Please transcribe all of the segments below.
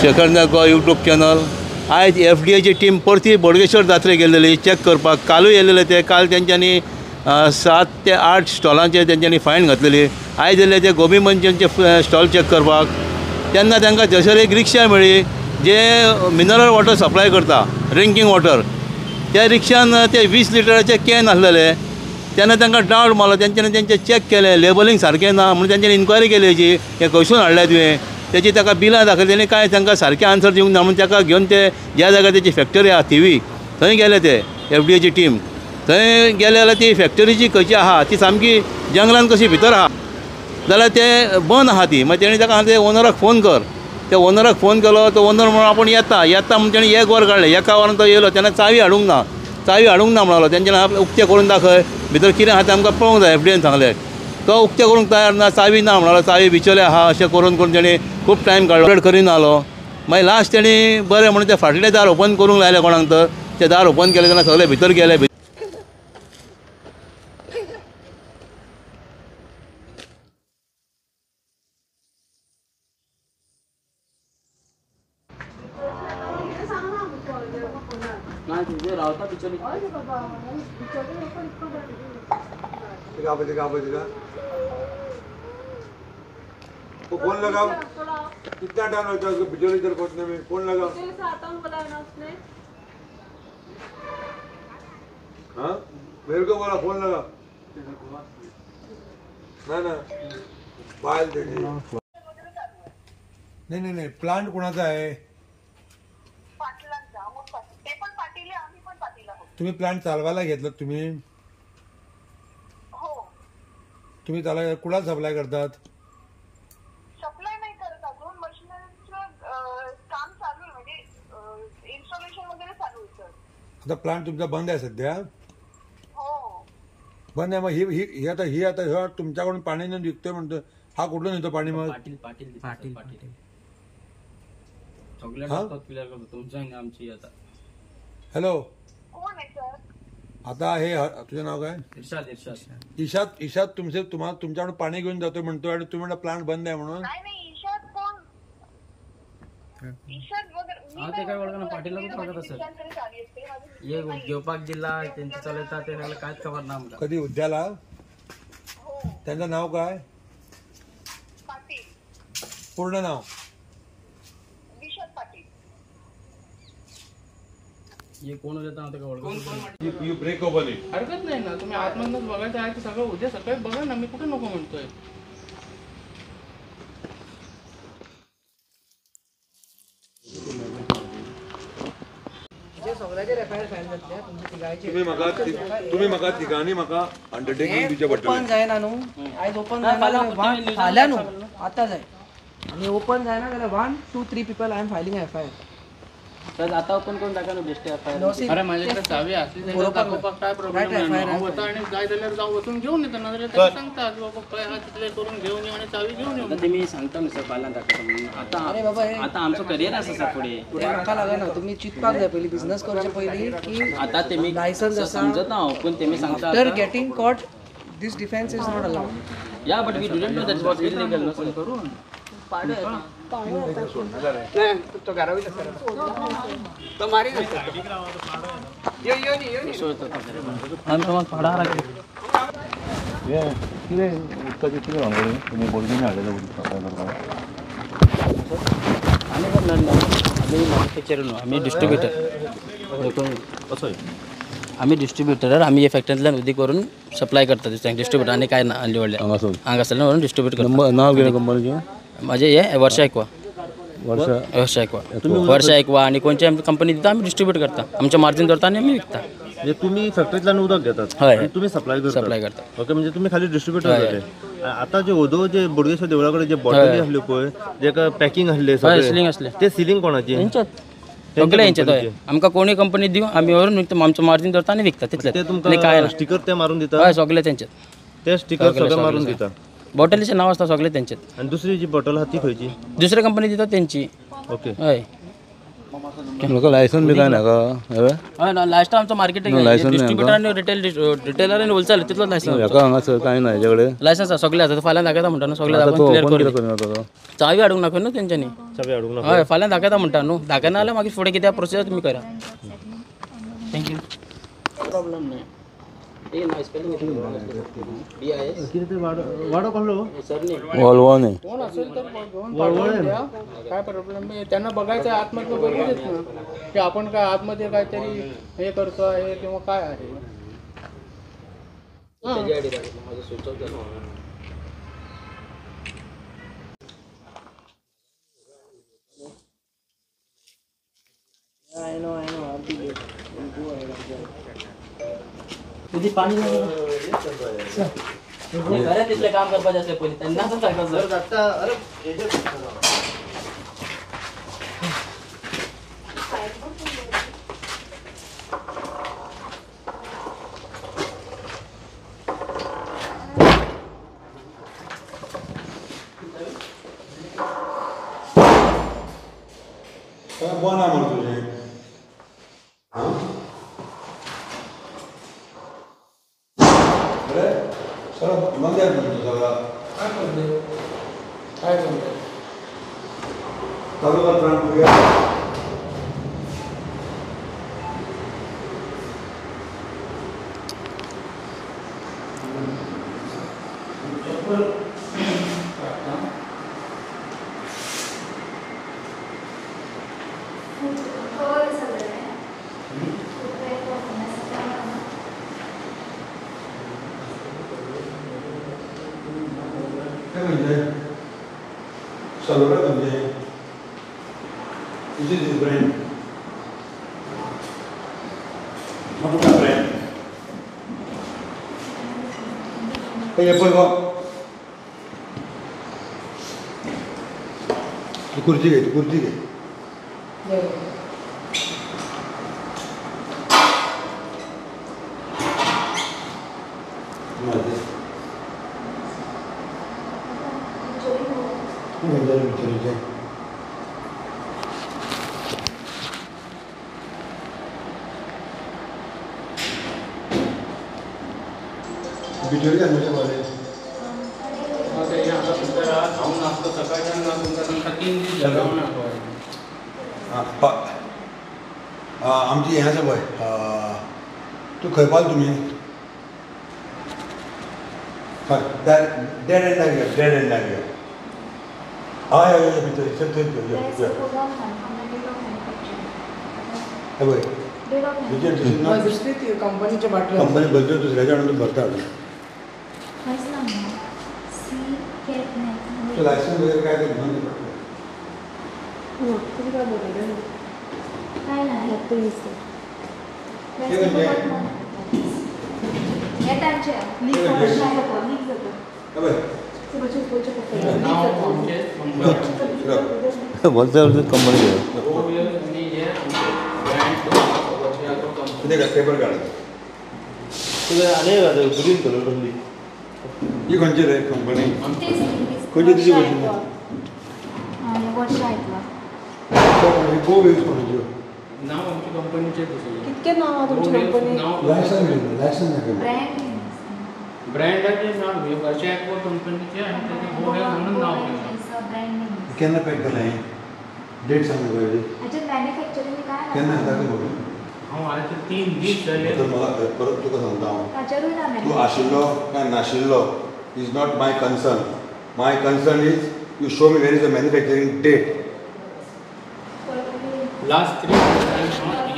शेखर नायक गो YouTube channel. आयज FDA team परती बोडगेश्वर जात्रेक गेल्लेली चॅक करपाक. कालूय येयलेले ते. काल तेंच्यांनी 7 ते 8 स्टॉलांचेर तेंच्यांनी फायन घातलेली. आयज येयले ते गोबी मंचुरियनचे स्टॉल चॅक करपाक. तेन्ना तांकां थंयसर एक रिक्षा मेळ्ळी जे मिनरल वॉटर सप्लाय करता, ड्रिंकींग वॉटर. त्या रिक्षान ते 20 लिटराचे कॅन आसलेले. तेन्ना तांकां डावट मारलो. तेंच्यांनी तेंचें चॅक केलें, लेबलिंग सारकें ना म्हणून तेंच्यांनी इन्क्वायरी केली हेजी हें खंयसून हाडलें तुवें. तेची ताका बिलां दाखयली. तेणी कांय तांकां सारकें आन्सर दिवंक ना म्हणून ताका घेवन ते ज्या जाग्यार तेची फॅक्टरी आहा थिवी थंय गेले ते FDA टीम. थंय गेले जाल्यार ती फॅक्टरी जी खंयची आहा ती सामकी जंगलान कशी भितर आहा. जाल्यार ते बंद आहा ती. मागीर तेणी ताका ते ओनराक फोन कर. त्या ओनराक फोन केलो. तो ओनर म्हणून आपूण येता म्हणून तेणी 1 वर काडलें. एका वरान तो येयलो. तेन्ना चावी हाडूंक ना म्हणलो. तेंच्यांनी उक्तें करून दाखय, भितर कितें आहा तें आमकां पळोवंक जाय. FDAन सांगलें. तो उक्तें करूंक तयार ना, चावी ना म्हणलो. चावी बिचोले आहा अशें करून तेणी खूब टायम काडलो, करिना जालो. मागीर लास्ट तेणी बरें म्हणून ते फाटलें दार ओपन करूंक लायलें कोणाक तर. तें दार ओपन केलें तेन्ना सगळे भितर गेले. फोन लगाओ. कितना टाइम लगता है बिजली इधर पहुंचने में? फोन लगाओ. हाँ मेरे को बोला फोन लगाओ. ना बाल देखिए. नहीं प्लांट कोणाचा आहे? तुम्ही प्लांट चालवायला घेतलं तुम्ही? तुम्ही त्याला कुणाला सप्लाय करतात? सप्लाय नाही करत अजून. मशिनरीचं काम चालू आहे, म्हणजे इन्स्टॉलेशन वगैरे चालू आहे सर. आता प्लांट तुमचा बंद आहे सध्या? हो बंद आहे. मग ही आता तुमच्याकडून पाणी न विकतोय म्हणतो. हा कुठून येतो पाणी? मग पाटील आमची आता. हॅलो कोण आहे सर? आता हे तुझं नाव काय? इशाद तुम्हाला तुमच्याकडून पाणी घेऊन जातोय म्हणतोय आणि तुम्ही म्हणता प्लांट बंद आहे म्हणून. नाही ईशाद कोण? ईशाद वगैरे काय ओळखा ना. पाटीलला बघत असेल. ये देवपाक जिल्हा त्यांचे चालवतात ते कायच खबर ना आमका. कधी उद्याला? त्यांचं नाव काय? पाटील. पूर्ण नाव? विशाद पाटील. ये कोण होता आता का ओळखा? You break open it. हरकत नाही ना. तुम्ही आतमधूनच बघायचं आहे ते सगळं. उद्या सकाळी बघा ना. मी कुठे नको म्हणतोय. तुम्ही म्हाका तिगांनी म्हाका अंडरटेकिंग दिवचे पडटलें. ओपन जायना न्हू. आयज ओपन जायना फाल्यां न्हू, आतां जाय. आनी ओपन जायना जाल्यार 1 2 3 people I am filing FIR. Sir आता ओपन करून टाका ना बेस्ट FIR. अरे माझ्याकडे चावी असली तरी दाखवपाक काय प्रॉब्लेम नाही. होता आणि जाय जाल्यार जाऊ वचून घेऊन येतो ना. ते सांगतात बाबा काय हा तिथले करून घेऊन ये आणि चावी घेऊन ये. आता मी सांगता ना सर पालन दाखवतो म्हणून. अरे बाबा आता आमचं करियर असं सर पुढे. म्हाका लागना. तुम्ही चिंतपाक जाय पयलीं बिझनेस करचे पयलीं की आता ते मी लायसन्स आसा. समजत ना पण ते मी सांगता. After getting caught this defence is not allowed. या but we didn't know that was illegal no sir. करून तो घरावीत तो मारी आम्ही डिस्ट्रीब्युटर आम्ही फॅक्टरीतल्यान उदी करून सप्लाय करतात डिस्ट्रीब्युटर. आणि काय ना आणली व्हडले हांगासरल्यान व्हरून डिस्ट्रीब्यूट करतात. नाव कितें कंपनीचें? माझे हे वर्षा ऐकवा. वर्षा ऐकवा आणि कोणत्या कंपनी दिता आम्ही डिस्ट्रीब्यूट करता. आमच्या मार्जिन धरता आणि आम्ही विकता. म्हणजे तुम्ही फॅक्टरीतल्यान उदक घेतात हय. तुम्ही सप्लाय करता. ओके. म्हणजे तुम्ही खाली डिस्ट्रीब्युटर जाले. आता जे ओदो जे बोडगेश्वर देवळाकडे जे बॉटली आसल्यो पळय जे पॅकिंग आसले सिलिंग असले ते सिलिंग कोणाची? सगळे यांच्यात हय. आमकां कोणी कंपनी दिव आम्ही व्हरून विकता. आमचं मार्जिन धरता आणि विकता तितले. ते तुमकां स्टिकर ते मारून दिता? हय सगळे त्यांच्यात. ते स्टिकर सगळे मारून दिता. बॉटलीचे नाव असता सगळे त्यांच्यात. आणि दुसरी जी बॉटल आहा ती खंयची? दुसऱ्या कंपनी दिता त्यांची. ओके. हय. म्हाका लायसन बी काय नाका हय हय ना लास्ट आमचं मार्केटिंग लायसन नाही डिस्ट्रीब्युटर आणि रिटेलर आणि होलसेल तितलोच लायसन हेका हांगासर काय ना हेजेकडे लायसन्स सगळे आसा फाल्यां दाखयता म्हणटा न्हू सगळे आता दाखोवन तो क्लियर ओपन करून कितें करूं तो चावी हाडूंक नाका न्हू तेंच्यांनी चावी हाडूंक ना हय फाल्यां दाखयता म्हणटा न्हू दाखयना जाल्यार मागीर फुडें कितें प्रोसिजर तुमी करा थँक्यू प्रॉब्लेम नाही वाडो कसलो वॉल्वो न्ही कोण असेल तर घेऊन पाठवून द्या काय प्रॉब्लेम नाही त्यांना बघायचं आहे आतमध्ये बघू देत ना की आपण काय आतमध्ये काहीतरी हे करतो आहे किंवा काय आहे पाणी घरात तिथले काम करपाचे असते पहिले त्यांना असं सांगायचं कोण आहे म्हणून तुझे अरे सर मग काय म्हणतो सगळा काय म्हणतो चालू कर प्लॅन बघूया काय म्हणजे सगळं म्हणजे This is his brain. What is the brain? Hey, apple go. तू खुर्ची घे. बिजोरी का मुझे बोले आमची हें आसा पळय तूं खंय पावला तुमी हय डेड एंडाक या हय भितर थंय कंपनीचे बाटले कंपनी बदलून दुसऱ्याच्या हाडून भरता लायसन्स वगैरे काय ते घेऊन होलसेल कंपनी पेपर काढ ग्रीन कलर कसली ही खंयची रे कंपनी खंयची तुजी गोष्टी गो वेव्स कोणाची नाव आमची कंपनीचे कितके नाव आहे तुमची कंपनी लायसन्स ब्रँडाचे नाव हे वर्षा ॲक्वा कंपनीचे आणि त्याचे गोव्या म्हणून नाव केन्ना पॅक केलें डेट सांग पयली केन्ना दाखय बघू हांव आयचे 3 दीस जाले तर मला परत तुका सांगता हांव तूं आशिल्लो काय नाशिल्लो is not my concern is you show me where is the manufacturing date last 3 months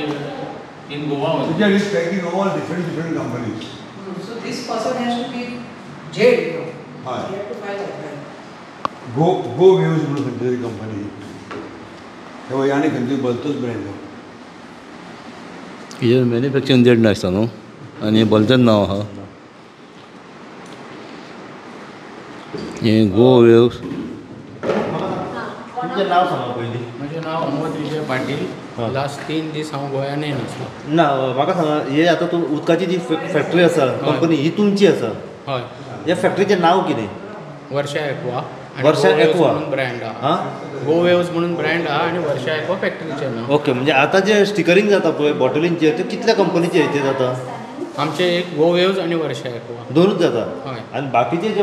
in Goa तुझ्या is packing all different companies So this person has to be jailed. हय You have to file a crime. Go waves म्हणून खंयची company हे आनी खंयची बलतोच brand हेजेर manufacturing date नासता न्हू आनी बलतन नांव आहा हें गो वेव्स तुमचें नाव सांगा पयलीं म्हजें नाव अमोद विजय पाटील लास्ट 3 दीस हांव गोंयान नासलो ना म्हाका सांगा हे आतां तूं उदकाची जी फॅक्टरी आसा कंपनी ही तुमची आसा हय ह्या फॅक्टरीचें नांव कितें वर्षा ॲक्वा वर्षा एक्वा म्हणून ब्रँड हा, हां गो वेव्स म्हणून ब्रँड हा आणि वर्षा एक्वा फॅक्टरीचे ना. ओके. म्हणजे आता जे स्टिकरिंग जाता पळय बॉटलींचे ते कितल्या कंपनीचे हेचे जाता? आमचे एक गो वेव्स आणि वर्षा एक्वा. दोनूच जाता. हय. आणि बाकीचे जे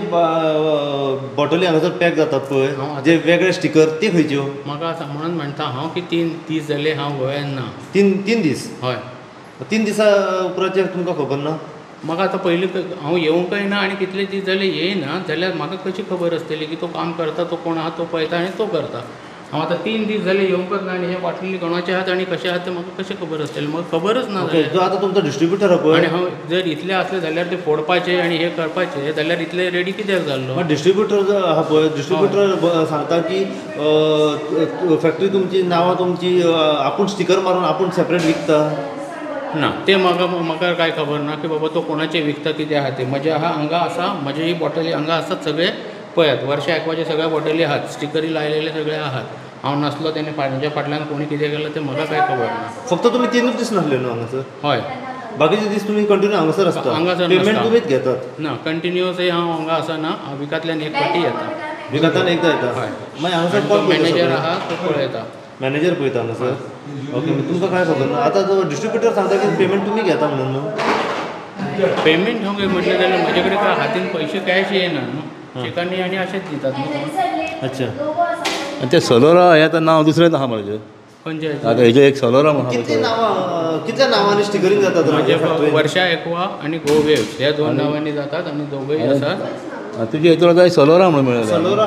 बॉटली हांगासर पॅक जातात पळय हां. जे वेगळे स्टिकर ते खंयच्यो? म्हाका असं म्हणून म्हणटा हांव की 3 दीस जाले हांव गोंयान ना. तीन दीस. हय. 3 दिसा उपरांतचे तुमकां खबर ना? म्हाका आतां पयलीं हांव येवंकय ना आनी कितले दीस जाले येयना जाल्यार म्हाका कशी खबर आसतली की तो काम करता, तो कोण आहा तो पळयता आनी तो करता. हांव आतां 3 दीस जाले येवंकच ना आनी हे बाटली कोणाचे आहात आनी कशे आहात ते म्हाका कशें खबर आसतलें? म्हाका खबरच ना ओके. जो आता तुमचा डिस्ट्रीब्युटर आहा आनी पळय हांव जर इतले असले जाल्यार ते फोडपाचे आनी हे करपाचे जाल्यार इतले रेडी कित्याक जाल्लो? मग डिस्ट्रीब्युटर जो आहा पळय डिस्ट्रीब्युटर सांगता की फॅक्टरी तुमची नांवां तुमची आपूण स्टिकर मारून आपूण सेपरेट विकता. ना ते म्हाका काय खबर ना की बाबा तो कोणाचे विकता कितें आहा ते. म्हजे आहा हांगा आसा, म्हजे ही बॉटली हांगा आसात सगळे पळयात. वर्षा एक्वाचे सगळ्या बॉटली आहात, स्टिकरी लायलेले सगळे आहात. हांव नासलो तेणे म्हज्या फाटल्यान कोणी कितें केलं ते म्हाका काय खबर ना. फक्त तुम्ही 3 दीस नासले न्हू हांगासर? हय. बाकीचे दीस तुम्ही कंटिन्यू हांगासर असता? हांगासर पेमेंट नासता. तुम्हीच घेतात? ना कंटिन्युअसली हांव हांगा आसना, विकांतल्यान एक फावटी येता. विकतान एकदा येता? हय. मागीर हांगासर तो कोण पळयता मॅनेजर सगळें? आहा तो पळयता. मॅनेजर पळयता हांगासर? ओके. म्हणजे तुमकां काय खबर ना? आता जो डिस्ट्रीब्युटर सांगता की पेमेंट तुम्ही घेता म्हणून न्हू? पेमेंट घेवंक म्हटलें जाल्यार म्हजे कडेन काय हातीन पयशे कॅश येना न्हू. चेकांनी आनी अशेंच दितात न्हू. अच्छा. आणि ते सलोरा हे आता नांव दुसरेंच आहा म्हजें. खंयचे आता हेजे एक सलोरा म्हणून कितली नांवां कितल्या नांवांनी स्टिकरिंग जाता तर म्हजे फॅक्टरीन? वर्षा एक्वा आनी गो वेव्स ह्या 2 नांवांनी जातात आनी दोगूय आसात. तुझे हेतून आता सलोरा म्हणून मेळ्ळें. सलोरा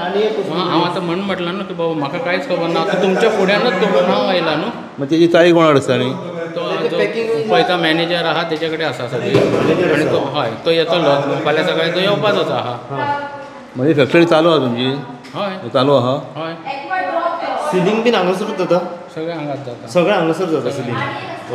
आनी एक हांव आतां म्हटलां न्हू की बाबा म्हाका कांयच खबर ना. आतां तुमच्या फुड्यानच तो नांव आयला न्हू. मग तेजी तारीख कोणाक आसता न्ही? तो जो पळयता मॅनेजर आहा तेजे कडेन आसा सगळी आनी तो हय तो येतलो फाल्यां सकाळीं तो येवपाचोच आहा. म्हणजे फॅक्टरी चालू आहा तुमची? हय चालू आहा? हय. सिलिंग बीन हांगासरूच जाता? सगळें हांगाच जाता. सगळें हांगासर जाता सिलिंग?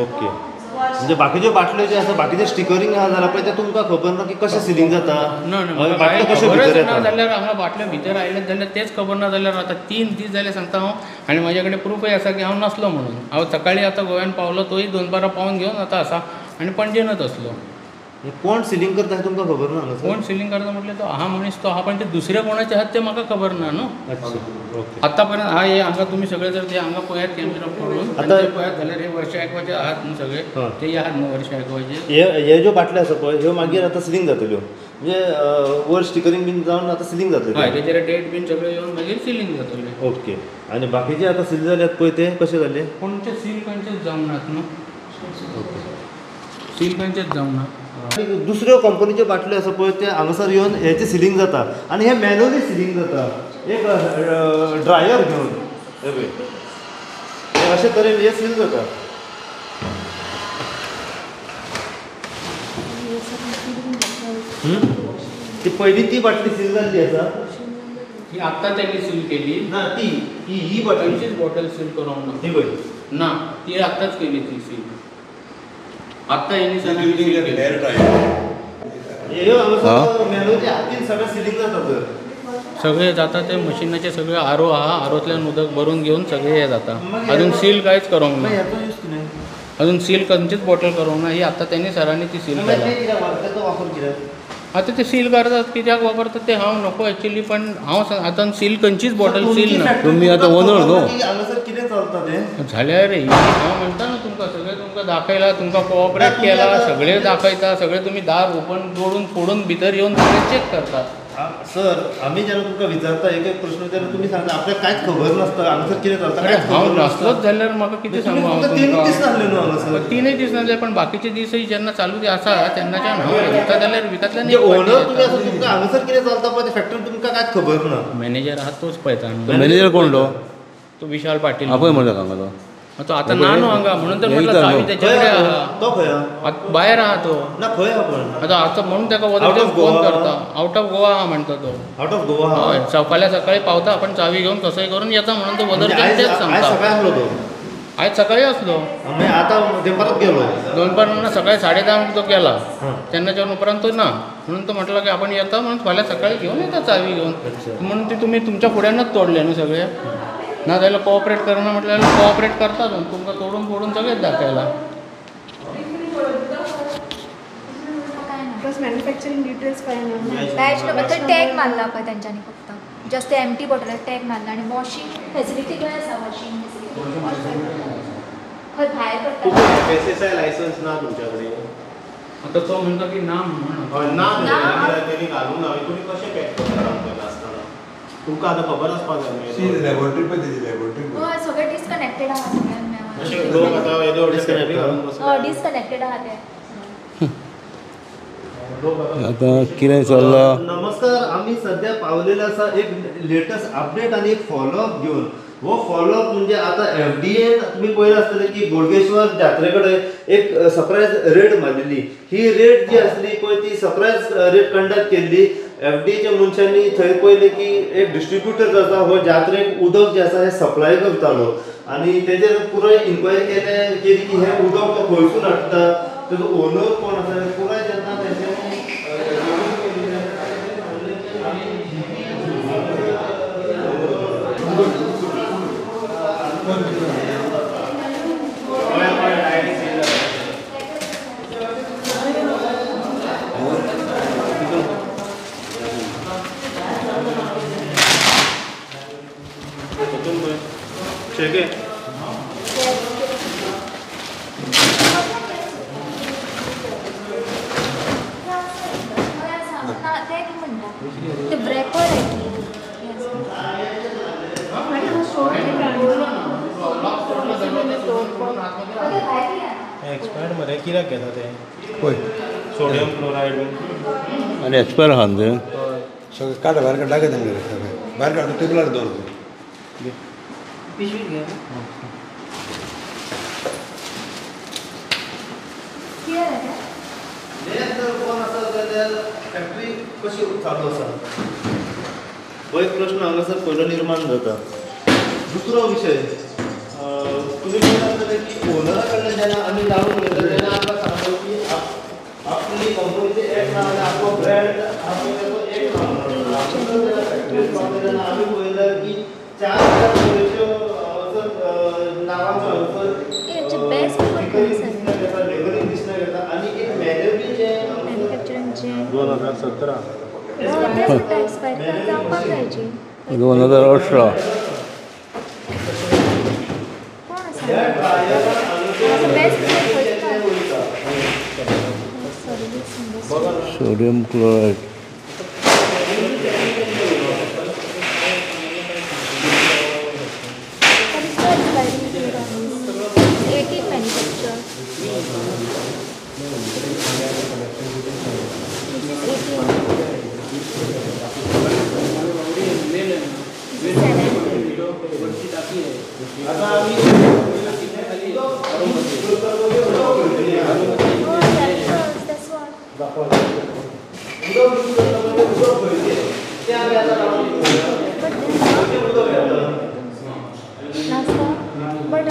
ओके. म्हणजे बाकीच्यो बाटल्यो जे आसा बाकीचे स्टिकरिंग आहा जाल्यार पळय ते तुमकां खबर ना की कशें सिलिंग जाता? ना हय, बाटल्यो कशे भितर खबरच ना येता? जाल्यार हांगा बाटल्यो भितर आयल्यात जाल्यार तेच खबर ना जाल्यार आतां 3 दीस जाले सांगता हांव आनी म्हाजे कडेन प्रूफय आसा की हांव नासलो म्हणून. हांव सकाळीं आतां गोंयान पावलो तोय 2 पावन घेवन आतां आसा आनी पणजेनच आसलो. कोण सिलिंग करता हें तुमकां खबर ना हांगासर? कोण सिलिंग करता म्हटल्यार तो आहा मनीस तो आहा पण ते दुसरे कोणाचे आहात ते म्हाका खबर ना न्हू. अच्छा. ओके. आतां पर्यंत हे हांगा तुमी सगळे जर ते हांगा पळयात कॅमेरा पळोवन आतां- ते पळयात जाल्यार हे वर्षा एक्वाचे आहात न्हू सगळे हां. ते आहात न्हू वर्षा एक्वाचे. हे ज्यो बाटल्यो आसा पळय ह्यो मागीर आतां सिलिंग जातल्यो म्हणजे वर स्टिकरिंग बीन जावन आतां सिलिंग हय जातल्यो? तेजेर डेट बीन सगळे येवन मागीर सिलिंग जातले. ओके. आनी बाकीचे आतां सील जाल्यात पळय ते कशे जाले? कोणचे सील खंयचेच जावंक नात न्हू. सील खंयचेच जावंक ना. आनी दुसऱ्यो कंपनीच्यो बाटल्यो आसा पळय ते हांगासर येवन हेचे सिलिंग जाता आनी हे मॅन्युअली सिलिंग जाता एक ड्रायर घेवन हे पळय हे अशे तरेन हे सील जाता. ती पयली ती बाटली सील जाल्ली आसा? ही आत्ता त्यांनी सील केली ना ती ही बाटली खंयचीच बॉटल सील करूंक ना. ही पळय ना ती आत्ताच केली ती सील. आत्ता यांनी सगळी Using सील the केली. hair dryer. हे हांगासर मॅन्युअली हातीन सगळें सिलिंग जाता तर सगळे जाता ते मशिनाचे सगळे आरो आहा आरोतल्यान उदक भरून घेवन सगळे हे जाता. अजून सील कांयच करूंक ना. हेचो यूज कितें? अजून सील खंयचीच बॉटल करूंक ना. ही आत्ता त्यांनी सरांनी ती सील केला. ते कित्याक वापरता? वापर कित्याक? आता ते सील करतात कित्याक वापरतात ते हांव नको एक्चुअली पण हांव आतां सील खंयचीच बॉटल सील ना. तुम्ही आता ओनर न्हू? हांगासर कितें चलता तें? झाल्यार हांव म्हणटा ना तुमकां सगळें तुमकां दाखयला तुमकां कोऑपरेट केला सगळें दाखयता सगळें तुमी दार ओपन तोडून फोडून भितर येवन सगळें चॅक करतात. सर आमी जेन्ना तुमकां विचारता एक एक प्रश्न तेन्ना तुमी सांगता आपल्याक कांयच खबर नासता हांगासर कितें चलता अरे कांयच हांव खबर नासता. नासलोच जाल्यार म्हाका कितें सांगू हांव तुमी फक्त 3 दीस तुमकां. नासले न्हू हांगासर? 3 दीस नासले पण बाकीचे दिसय जेन्ना चालू ते आसा तेन्नाच्यान हांव येता जाल्यार विकांतल्यान म्हणजे एक फावटी ओनर तुमी येता. आसा तुमकां हांगासर कितें चलता पळय ते फॅक्टरीन तुमकां कांयच खबर ना. मॅनेजर आहा तोच पळयता न्हू. मॅनेजर कोण तो विशाल पाटील. आपय म्हणटा हांगा तो. तो आतां ना न्हू हांगा म्हणून तर म्हटलं येता चावी न्हू. तेचे खंय कडेन आहा आहा. तो? खंय आहा? आतां भायर आहा तो. ना खंय आहा पण? आतां म्हणून ताका Out Vadar of phone Goa? करता. आउट ऑफ गोवा आहा म्हणटा तो. आउट ऑफ गोवा आहा? हय फाल्यां सकाळी पावता आपण चावी घेवन कसंय करून येता म्हणून तो म्हणजे वदर आयज तेच आयज सांगता. सकाळी आसलो तो? आयज सकाळी असलो मागीर आतां ते परत गेलो? 2 सकाळी 10:30 तो गेला हां. तेन्नाच्या उपरांत तो ना म्हणून तो म्हटलं की आपण येता म्हणून फाल्यां सकाळी घेऊन येता चावी घेऊन म्हणून ती तुम्ही तुमच्या फुड्यानच तोडले न्हू सगळे. ना जाल्यार कोऑपरेट करना म्हटल्यार कोऑपरेट करता तुमकां तोडून फोडून सगळेच दाखयला. बस मॅन्युफॅक्चरिंग डिटेल्स काय ना बॅच नंबर तर टॅग मारला पळय तेंच्यांनी फक्त जस्ट ते एम्प्टी बॉटल टॅग मारला आनी वॉशिंग फेसिलिटी खंय आसा वॉशिंग फेसिलिटी खंय भायर करता FSSAI लायसन्स ना तुमच्या कडेन आता तो म्हणतो की ना म्हणून ना त्यांनी घालून हांवें तुमी कशें पॅक करता नासतना तुमकां आतां खबर आसपाक जाय लॅबोरेटरी पण दिली लॅबोरेटरी हय सगळें डिस्कनेक्टेड आहा सगळ्यांक अशें लोक आतां हेजो डिस्कनेक्ट घालून बसला डिस्कनेक्टेड आहा ते आतां कितें चल्लां नमस्कार आम्ही सध्या पावलेला असा एक लेटेस्ट अपडेट आणि एक फॉलोअप घेऊन वो फॉलोअप म्हणजे आता FDA तुम्ही पळयला आसतले की बोडगेश्वर जात्रे कडेन एक सरप्राईज रेड मारलेली ही रेड जी असली पळय ती सरप्राईज रेड कंडक्ट केल्ली FDAच्या मनशांनी थंय पळयलें की एक डिस्ट्रिब्युटर आसा हो जात्रेक उदक जे आसा हे सप्लाय करतालो आणि तेजेर पुराय इन्क्वायरी केली की हे उदक तो खंयसून हाडटा तेजो ओनर कोण आसा पुराय जेन्ना तेंच्यांनी ते ब्रेकर आहे एक्सपायर्ड मध्ये कित्याक घेता ते पळय सोडियम क्लोरायड आनी एक्सपायर आहा न्हू ते सगळें काढ भायर काढ दाखय तांगेर सगळें भायर काढ टेबलार दवर पिशवीत घे कोण आसा जाल्यार फॅक्टरी कशी चालू आसा हो एक प्रश्न हांगासर पयलो निर्माण जाता दुसरो विशय तुम्ही म्हणटा की ओनरा कडल्यान जेन्ना आमी जाणून घेता तेन्ना आमकां सांगता की आपली कंपनीचे एक नांव आनी आपलो ब्रँड आपलो एक नांव फॅक्टरी तेन्ना आमी पळयलां की 4,000 नांवांचो लेबलिंग दिसना घेता आनी एक मॅन्युअली जे 2017 जावपाक जायची 2018 sodium chloride but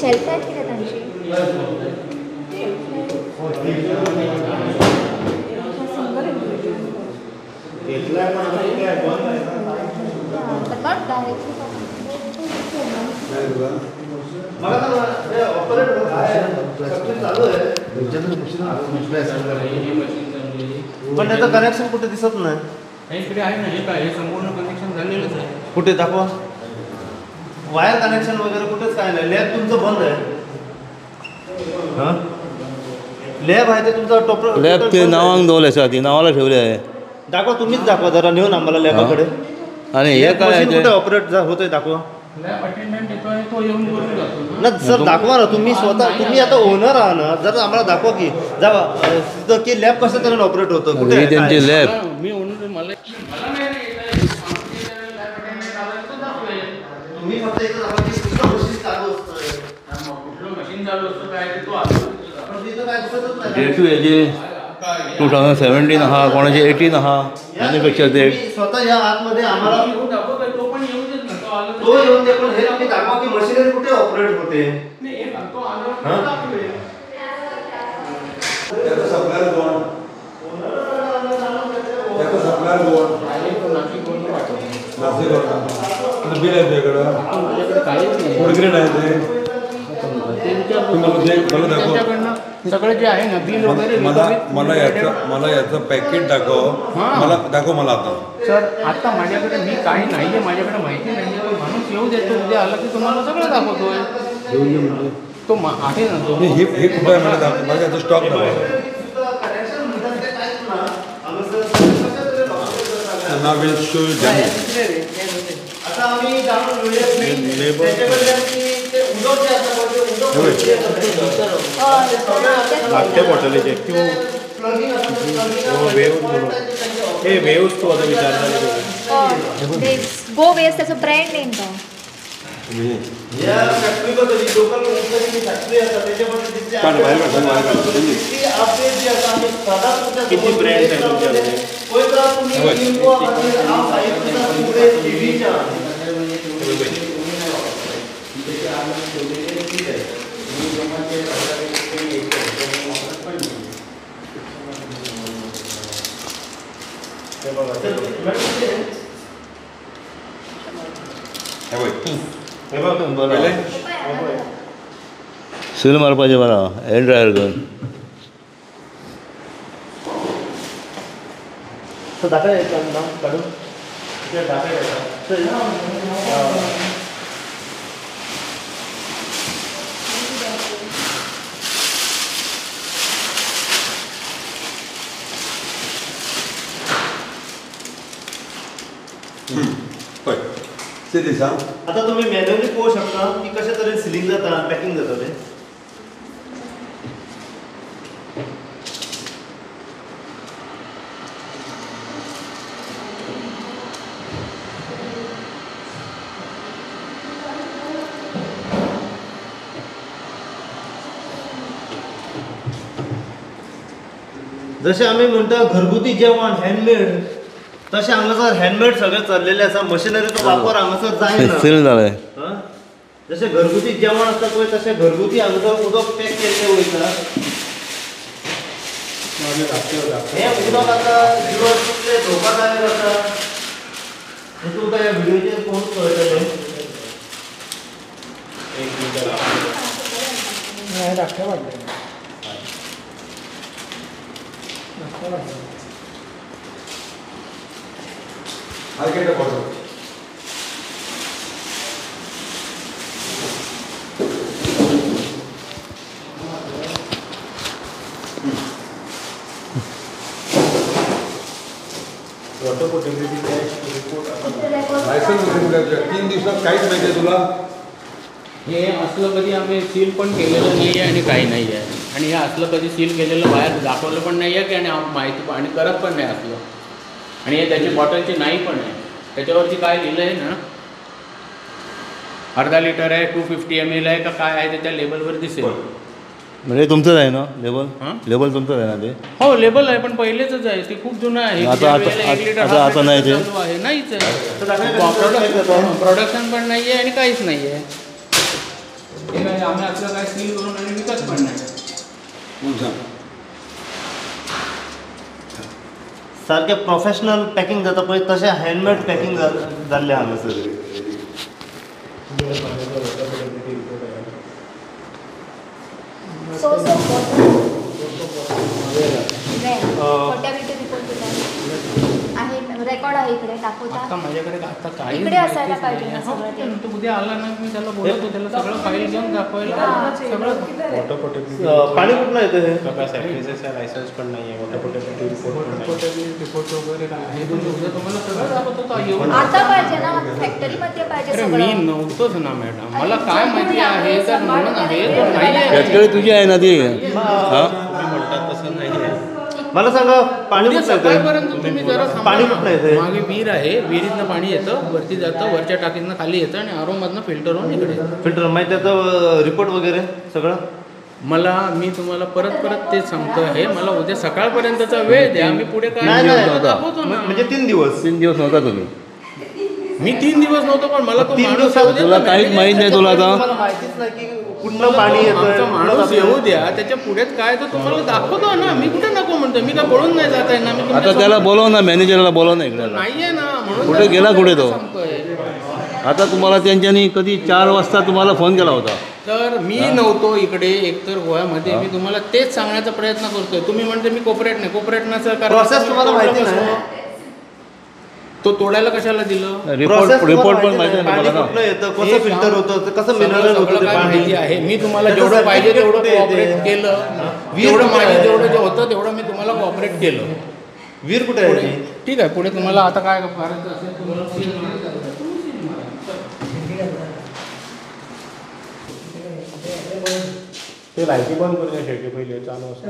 shelf life कितें तांची नॉट डायरेक्टली पण त्याचं कनेक्शन कुठे दिसत नाही इकडे आहे ना हे काय हे संपूर्ण कनेक्शन झालेलंच आहे कुठे दाखवा वायर कनेक्शन वगैरे कुठेच काय नाही लॅब तुमचं बंद आहे हां लॅब आहे ते तुमचं टोप लॅब ते नावांक दवरले आसा ती नावाला ठेवले आहे दाखवा तुम्हीच दाखवा जरा नेऊन आम्हाला लॅबाकडे आणि हे काय आहे कुठे ते ऑपरेट होतोय दाखवा लॅब अटेंडंट येतोय तो येऊन करून जातो ना सर दाखवा ना तुम्ही स्वतः तुम्ही आता ओनर आहात ना जर आम्हाला दाखवा की जावा तिथं की लॅब कसं तऱ्हेने ऑपरेट होतं कुठे ही आहे, काय? त्यांची लॅब मी म्हणून मला तुम्ही फक्त इथं दाखवा की कुठलं मशीन चालू असतं कुठलं मशीन चालू असतं काय ते तो आलो पण तिथं काय दिसतच नाही डेट टू हेजे 2017 आहा कोणाचे 18 आहा मॅन्युफॅक्चर डेट तुम्ही स्वतः या आतमध्ये आम्हाला तो पण येऊ देत ना तो आलो तो येऊन दे पण हे तुम्ही दाखवा की मशीनरी कुठे ऑपरेट होते नाही हे तो आलो हां? दाखवूया त्याचा सप्लायर कोण त्याचा सप्लायर कोण नाशिक होता बिल आहे तुझ्याकडं काहीच नाही फूड ग्रेड आहे ते त्यांच्या तुम्हाला दाखव त्यांच्याकडनं सगळं जे आहे ना बिल वगैरे मला याचं पॅकेट दाखव. मला आता. सर आता माझ्याकडे मी काही नाही आहे, माझ्याकडे माहिती नाही आहे. तो माणूस येऊ देतो, उद्या आला की तुम्हाला सगळं दाखवतोय. तो आहे ना तो. हे कुठं आहे मला याचा स्टॉक दाखवा. Now we'll show you demo. आता आम्ही जाणून घेऊया लागते बॉटलीचे किंवा हे वेव्स तू आता विचारणार गो वेव्स त्याचं ब्रँड नेम काय? या फॅक्टरीमध्ये जी लोकल फॅक्टरी असतात त्याच्यामध्ये किती ब्रँड आहे तुमच्याकडे? सील मारपाचें बरा हँड ड्रायर घेवन. काढून आता तुम्ही मॅन्युअली पोहू शकता की कशा तरी सिलिंग जाता पॅकिंग जाता ते. जसे आम्ही म्हणतो घरगुती जेवण हँडमेड, तसे हांगासर हँडमेड सगळें चाललेले आसा. मशिनरीचो वापर हांगासर जायना. सील जालें. जसे घरगुती जेवण असता पळय तसे घरगुती हांगासर उदक पॅक केल्लें वयता. हे उदक आता जिवाक कितले धोकादायक आसा हें तुमकां ह्या व्हिडिओचेर पळोवन कळटलें. I'll get a bottle. Licence 3 दिवसात काहीच माहिती आहे तुला? हे असलं कधी आम्ही सील पण केलेलं नाही आहे आणि काही नाही आहे. आणि हे असलं कधी सील केलेलं बाहेर दाखवलं पण नाही आहे की आणि माहिती आणि करत पण नाही असलं. आणि हे त्याची बॉटलची नाही पण आहे. त्याच्यावरती काय लिहिलं आहे ना, अर्धा लिटर आहे, 250 ml आहे का काय आहे त्याच्या लेबलवर दिसेल. म्हणजे तुमचंच आहे ना लेबल? हां लेबल तुमचंच आहे ना ते? हो लेबल आहे, पण पहिलेच आहे ते खूप जुनं आहे. आता एक लिटर आता नाही ते आहे, नाहीच आहे. प्रोडक्शन पण नाही आहे आणि काहीच नाही आहे. हे काय आम्ही आपलं काय सील करून आणि विकत पण नाही. सारखे प्रोफेशनल पॅकिंग जाता पळय तशें हँडमेड पॅकिंग जाल्लें हांगासर. पोर्टेबिलिटी रिपोर्ट आहे, रेकॉर्ड आहे इकडे दाखवता. आता माझ्याकडे आता काही इकडे असायला पाहिजे ना सगळं ते. तो उद्या आला ना मी त्याला बोलतो, त्याला सगळं फाईल घेऊन दाखवायला सगळं. पाणी कुठलं येतं हे? लायसन्स पण नाही आहे. रिपोर्ट वगैरे काय आहे तुम्हाला सगळं दाखवतो तो येऊन. आता पाहिजे ना, फॅक्टरीमध्ये पाहिजे अरे सगळं. मी नव्हतोच ना मॅडम, मला काय माहिती आहे तर म्हणून आहे तो नाही आहे. फॅक्टरी तुझी आहे ना ती? हां म्हणतात तसं नाही आहे. मला सांगा पाणी उद्या कुठलं सकाळपर्यंत येतं? तुम्ही जरा थांबा पाणी ना. कुठलं येतं? मागे विहीर आहे, विहिरीतनं पाणी येतं, वरती जातं, वरच्या टाकीतनं खाली येतं आणि आरोमधनं फिल्टर होऊन इकडे येतं. फिल्टर माहिती त्याचं रिपोर्ट वगैरे सगळं? मी तुम्हाला परत तेच सांगतो आहे, मला उद्या सकाळपर्यंतचा वेळ द्या, मी पुढे काय नाही दाखवतो ना. म्हणजे 3 दिवस. 3 दिवस नव्हता तुम्ही? मी 3 दिवस नव्हतो, पण मला तो 3 माणूस दिवस येऊ द्या तुला ना. काहीच माहित नाही तुला आता? मला माहितीच नाही की कुठलं पाणी आमचा येतं. माणूस येऊ द्या, त्याच्या पुढेच काय तर तुम्हाला दाखवतो ना. मी कुठे नको म्हणतो, मी काय पळून नाही जात आहे ना. मी आता त्याला बोलव ना, मॅनेजरला बोलव ना इकडे. नाहीये ना, म्हणून कुठे गेला कुठे तो? सांगतोय. आता तुम्हाला त्यांच्यानी कधी 4 वाजता तुम्हाला फोन केला होता. तर मी नव्हतो इकडे एकतर गोव्यामध्ये. मी तुम्हाला तेच सांगण्याचा प्रयत्न करतोय. तुम्ही म्हणते मी कोऑपरेट नसेल कारण प्रोसेस तुम्हाला माहिती नाही. तो तोडायला कशाला दिलं? रिपोर्ट पण माहिती आहे पाणी तुम्हाला कुठलं येतं, कसं फिल्टर होतं, कसं मिनरल होतं ते काय पाणी. माहिती आहे. मी तुम्हाला जेवढं पाहिजे तेवढं कोऑपरेट केलं. जेवढं माझे जेवढं जे होतं तेवढं मी तुम्हाला कोऑपरेट केलं. वीर कुठे आहे? ठीक आहे, पुढे तुम्हाला आता काय करायचं असेल तुम्हाला ते लायटी बंद करूया शेवटी पहिले चालू असतं.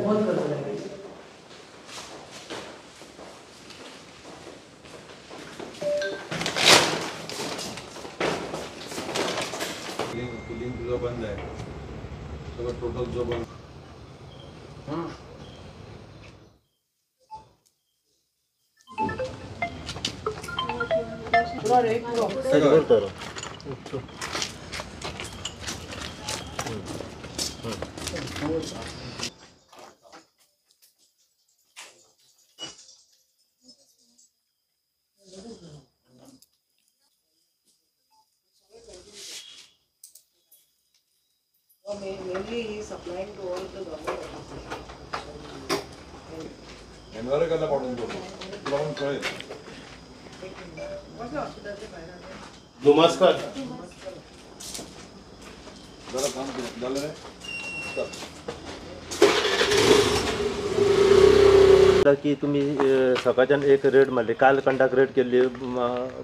फिलिंग तुझं बंद आहे सगळं टोटल जो बंद. एनवायरमेंटला पाठवून देतो तुला पण कळेल. नमस्कार. जरा काम झालं रे. की तुम्ही सकाळच्यान एक रेड मारली, काल कंटाक रेड केल्ली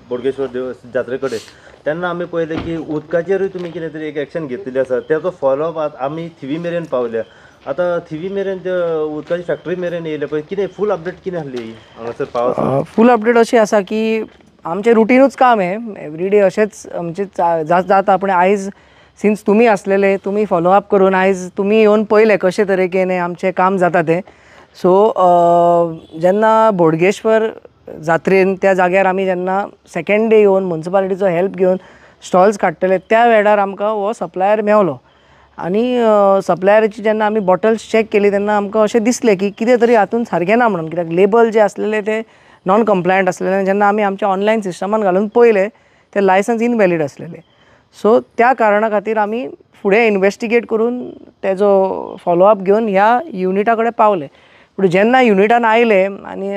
बोडगेश्वर जात्रेकडे. तेन्ना आमी पळयलें की उदकाचेरूय तुमी कितें तरी एक एक्शन घेतलेली आसा. तेजो फॉलोअप आमी थिवी मेरेन पावल्या. आता थिवी मेरेन उदकाची फॅक्टरी मेरेन येयले पळय, कितें फूल अपडेट कितें आहली हांगासर पावस? फूल अपडेट अशी आसा की आमचें रुटीनूच काम आहे एवरीडे अशेंच आमचें जाता. पूण आयज सिन्स तुमी आसलेले, तुमी फॉलोअप करून आयज तुमी येवन पळयलें कशे तरेकेन आमचें काम जाता तें. सो जेन्ना बोडगेश्वर जात्रेन त्या जाग्यार आमी जेन्ना सेकेंड डे येवन म्युन्सिपालिटीचो हेल्प घेवन स्टॉल्स काडटले त्या वेळार आमकां हो सप्लायर मेवलो. आनी सप्लायराची जेन्ना आमी बॉटल्स चॅक केली तेन्ना आमकां अशें दिसलें की कितें तरी हातूंत सारकें ना म्हणून. कित्याक लेबल जे आसलेले ते नॉन कंप्लायंट आसलेले. जेन्ना आमी आमच्या ऑनलायन सिस्टमान घालून पळयले ते लायसन्स इनवॅलीड आसलेले. सो त्या कारणां खातीर आमी फुडें इन्वेस्टिगेट करून तेजो फॉलोअप घेवन ह्या युनिटा कडेन पावले. पूण जेन्ना युनिटान आयले आनी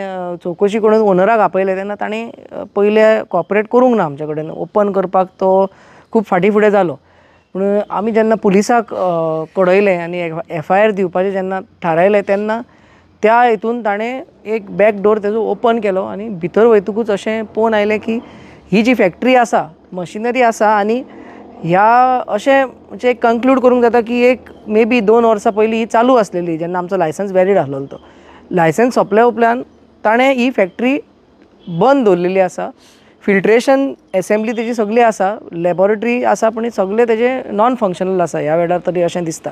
चवकशी करून ओनराक आपयले तेन्ना ताणें पयले कॉपरेट करूंक ना आमचे कडेन. ओपन करपाक तो खूब फाटीं फुडें जालो. पूण आमी जेन्ना पुलिसाक कळयलें आनी FIR दिवपाचें जेन्ना थारायलें तेन्ना त्या हितून ताणें एक बॅक डोर तेजो ओपन केलो आनी भितर वयतकूच अशें पळोवन आयलें की ही जी फॅक्टरी आसा, मशिनरी आसा आनी ह्या अशें म्हणजे कंक्लूड करूंक जाता की एक मे बी 2 वर्सां पयलीं ही चालू आसलेली जेन्ना आमचो लायसन्स वॅलीड आसलेलो तो. लायसन्स सोंपल्या उपरांत ताणें ही फॅक्टरी बंद दवरलेली आसा. फिल्ट्रेशन एसेंब्ली तेजी सगळी आसा, लॅबॉरेटरी आसा, पूण सगळें तेजें नॉन फंक्शनल आसा ह्या वेळार तरी अशें दिसता.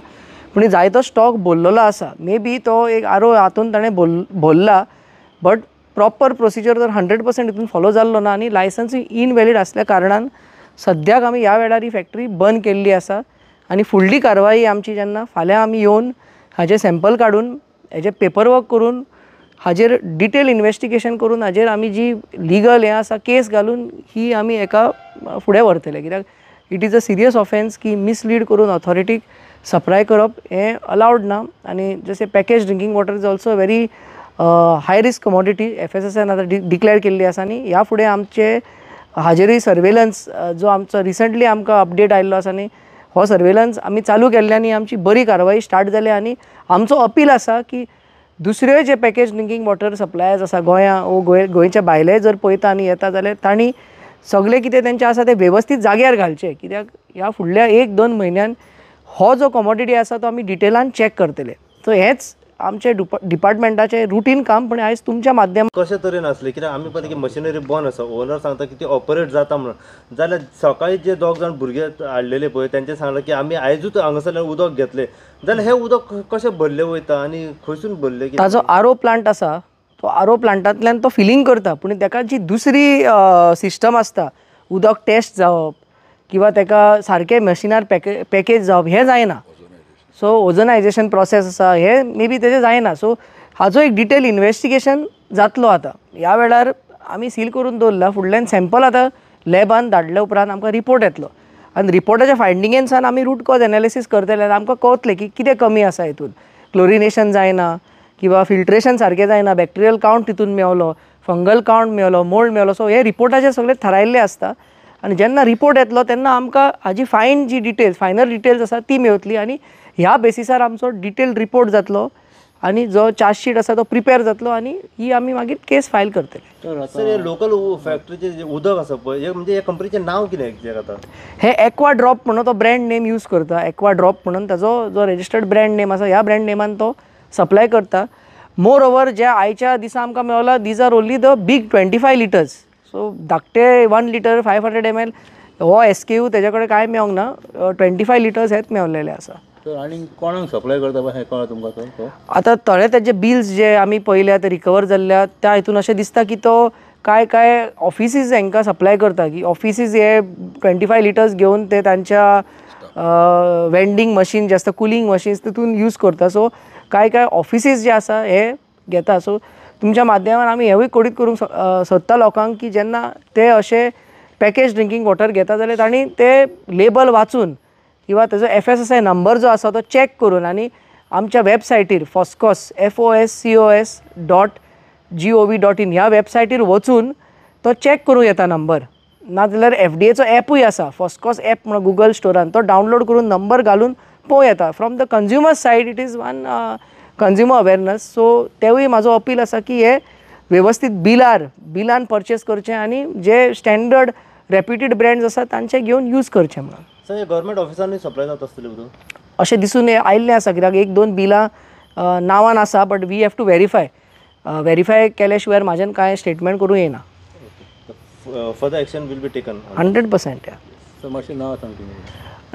पूण जायतो स्टॉक भरलेलो आसा. मे बी तो एक आरो हातून ताणें भरला बट प्रॉपर प्रोसिजर जर 100% हितून फॉलो जाल्लो ना आनी लायसन्सूय इनवॅलीड आसल्या कारणान सद्याक आमी ह्या वेळार ही फॅक्टरी बंद केल्ली आसा. आनी फुडली कारवाई आमची जेन्ना फाल्यां आमी येवन हाजे सॅम्पल काडून हेजे पेपरवर्क करून हाजेर डिटेल इन्वेस्टिगेशन करून हाजेर आमी जी लिगल हें आसा केस घालून ही आमी एका फुडें व्हरतले. कित्याक it is a serious offence की मिसलीड करून ऑथॉरिटीक सप्लाय करप हें अलावड ना. आनी जशें package drinking water is also very high risk commodity FSSAन आतां डिक्लेअर केल्ली आसा. आनी ह्या फुडें आमचे हाजेरूय सर्वेलन्स जो आमचो रिसंटली आमकां अपडेट आयिल्लो आसा न्ही, हो सर्वेलन्स आमी चालू केल्ल्यानी आमची बरी कारवाई स्टार्ट जाल्या. आनी आमचो अपील आसा की दुसऱ्यो जे पॅकेज ड्रिंकींग वॉटर सप्लायर्स आसा गोंया गोंयच्या भायले जर पळयता आनी येता जाल्यार तांणी सगळें कितें तेंचें आसा तें वेवस्थीत जाग्यार घालचें. कित्याक ह्या फुडल्या 1-2 म्हयन्यान हो जो कमोडिटी आसा तो आमी डिटेलान चॅक करतले. सो हेंच आमचे डिपार्टमेंटाचें रुटीन काम. पूण आयज तुमच्या माध्यमांतल्यान कशें तरेन आसलें कित्याक आमी पळयलें की मशिनरी बंद आसा. ओनर सांगता की ती ऑपरेट जाता म्हणून. जाल्यार सकाळीं जे 2 जाण भुरगे हाडलेले पळय तेंचे सांगलें की आमी आयजूच हांगासरल्यान उदक घेतलें. जाल्यार हें उदक कशें भरलें वयता आनी खंयसून भरलें? ताजो RO प्लांट आसा तो RO प्लांटांतल्यान तो फिलींग करता. पूण ताका जी दुसरी सिस्टम आसता उदक टेस्ट जावप किंवा ताका सारकें मशिनार पॅकेज जावप हें जायना. सो ओझोनायझेशन प्रोसेस आसा हे मे बी तेजें जायना. सो हाजो एक डिटेल इन्वेस्टिगेशन जातलो. आतां ह्या वेळार आमी सील करून दवरला. फुडल्यान सॅम्पल आतां लॅबान धाडल्या उपरांत आमकां रिपोर्ट येतलो आनी रिपोर्टाच्या फायंडिंगेनसान आमी रूट कॉज एनालिसीस करतले आनी आमकां कळतलें की कितें कमी आसा हितून. क्लोरिनेशन जायना किंवा फिल्ट्रेशन सारकें जायना, बॅक्टेरियल कावंट तितून मेवलो, फंगल कावंट मेवलो, मोल्ड मेवलो. सो हे रिपोर्टाचेर सगळें थारायल्लें आसता आनी जेन्ना रिपोर्ट येतलो तेन्ना आमकां हाजी फायनल डिटेल्स आसा ती मेवतली आनी ह्या बेसिसार आमचो डिटेल्ड रिपोर्ट जातलो आनी जो चार्जशीट आसा तो प्रिपेर जातलो आनी ही आमी मागीर केस फायल करतले. सर हे लोकल फॅक्टरीचे जे उदक आसा पळय हे म्हणजे हे कंपनीचें नांव कितें एक्झॅक्ट आतां? हे एक्वा ड्रॉप म्हणून तो ब्रँड नेम यूज करता. एक्वा ड्रॉप म्हणून ताजो जो रजिस्टर्ड ब्रँड नेम आसा ह्या ब्रँड नेमान तो सप्लाय करता. मोर ओवर जे आयच्या दिसा आमकां मेवला these are only the big 25 litres. So धाकटे 1 लिटर 500 ml हो SKU तेजे कडेन कांय मेवंक ना. 25 लिटर्स हेच मेवलेले आसा. आनी कोणाक सप्लाय करता हे कळ्ळा तुमकां सर? आतां थोडे तेजे बिल्स जे आमी पळयल्यात रिकवर जाल्ल्या त्या हितून अशें दिसता की तो काय ऑफिसीस हांकां सप्लाय करता की ऑफिसीस हे 25 लिटर्स घेवन ते तांच्या वेंडिंग मशीन जे आसता कुलींग मशीन्स तितून यूज करता. सो काय ऑफिसीस जे आसा हे घेता. सो तुमच्या माध्यमान आमी हेवूय कोडीत करूंक सोदता लोकांक की जेन्ना ते अशे पॅकेज ड्रिंकींग वॉटर घेता जाल्यार तांणी ते लेबल वाचून किंवा तेजो FSSAI नंबर जो आसा तो चॅक करून आनी आमच्या वेबसायटीर foscos.gov.in ह्या वेबसायटीर वचून तो चॅक करूं येता नंबर. नाजाल्यार FDAचो ॲपूय आसा फॉस्कॉस ॲप म्हणून गुगल स्टोरान तो डावनलोड करून नंबर घालून पळोवं येता. From the consumer said it is one consumer awareness. So तेवूय म्हाजो अपील आसा की हे वेवस्थीत बिलान परचेस करचें आनी जे स्टँडर्ड रेप्युटेड ब्रँड्स आसा तांचे घेवन यूज करचें म्हणून. सर हे गव्हर्मेंट ऑफिसांनी सप्लाय जाता आसतली उदक? अशें दिसून आयिल्लें आसा कित्याक 1-2 बिलां नांवान आसा but we have to verify केल्या शिवाय म्हाज्यान कांय स्टेटमेंट करूं येना. Further action will be taken 100%. Sir मातशें नांव सांग तुमी.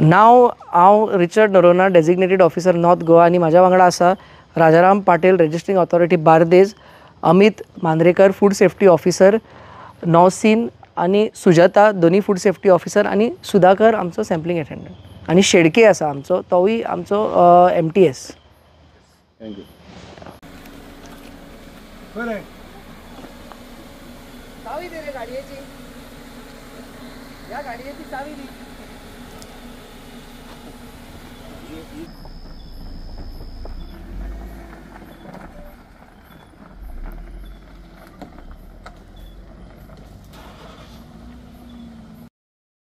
नांव हांव Richard Noronha designated officer North Goa आनी म्हाज्या वांगडा आसा Rajaram Patil registering authority Bardez, Amit Mandrekar food safety officer, Nausheen आनी सुजाता दोनी फूड सेफ्टी ऑफिसर आनी सुधाकर आमचो सॅम्पलिंग एटेंडंट आनी शेडके आसा आमचो तोवूय आमचो MTS. थँक्यू. चावी दे रे गाडयेची. ह्या गाडयेची चावी दी.